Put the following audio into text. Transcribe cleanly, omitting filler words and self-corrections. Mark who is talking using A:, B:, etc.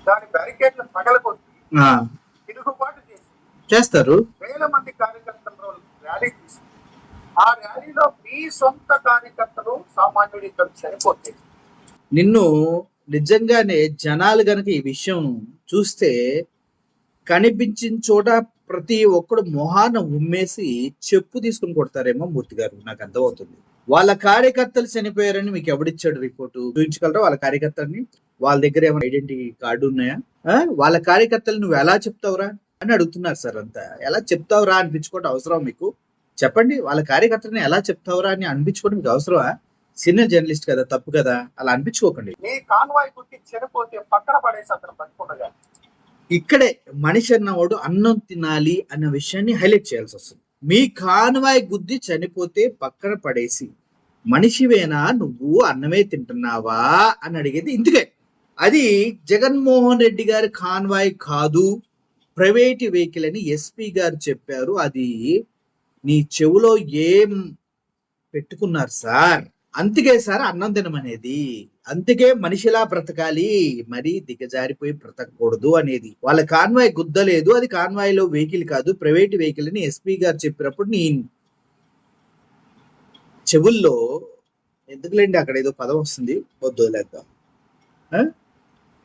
A: దాని బ్యారికేడ్లు పగలగొట్టి
B: ఆ,
A: తిరుగుబాటు
B: చేస్తారు.
A: వేల మంది కార్యకర్తలను ర్యాలీ తీసి ఆ ర్యాలీలో మీ సొంత కార్యకర్తలు సామాన్యుడి ఇద్దరు చనిపోతే
B: నిన్ను నిజంగానే జనాలు గనక ఈ విషయం చూస్తే కనిపించిన చోట ప్రతి ఒక్కడు మొహాన ఉమ్మేసి చెప్పు తీసుకుని కొడతారేమో మూర్తి గారు, నాకు అర్థమవుతుంది. వాళ్ళ కార్యకర్తలు చనిపోయారని మీకు ఎవడిచ్చాడు రిపోర్టు? చూపించగలరా వాళ్ళ కార్యకర్తల్ని? వాళ్ళ దగ్గర ఏమైనా ఐడెంటిటీ కార్డు ఉన్నాయా? వాళ్ళ కార్యకర్తలు నువ్వు ఎలా చెప్తావురా అని అడుగుతున్నారు సార్. అంతా ఎలా చెప్తావురా అనిపించుకోవడం అవసరం మీకు? చెప్పండి, వాళ్ళ కార్యకర్తలను ఎలా చెప్తావురా అని అనిపించుకోవడం మీకు అవసరమా? సీనియర్ జర్నలిస్ట్ కదా, తప్పు కదా, అలా అనిపించుకోకండి.
A: మీ కాన్వాయ్ గుట్టి చనిపోతే పక్కన పడేసి అతను బతుకుండగా
B: ఇక్కడే మనిషి అన్నవాడు అన్నం తినాలి అన్న విషయాన్ని హైలైట్ చేయాల్సి వస్తుంది. మీ కాన్వాయ్ గుద్ది చనిపోతే పక్కన పడేసి మనిషివేనా నువ్వు, అన్నమే తింటున్నావా అని అడిగేది ఇందుకే. అది జగన్మోహన్ రెడ్డి గారి కాన్వాయ్ కాదు, ప్రైవేట్ వెహికల్ అని ఎస్పీ గారు చెప్పారు. అది నీ చెవులో ఏం పెట్టుకున్నారు సార్? అందుకే సార్ అన్నం తినమనేది, అందుకే మనిషిలా బ్రతకాలి, మరీ దిగజారిపోయి బ్రతకూడదు అనేది. వాళ్ళ కాన్వాయ్ గుద్దలేదు, అది కాన్వాయ్ లో వెహికల్ కాదు, ప్రైవేట్ వెహికల్ అని ఎస్పీ గారు చెప్పినప్పుడు నీ చెవుల్లో ఎందుకులేండి, అక్కడ ఏదో పదం వస్తుంది, వద్దులేద్దాం.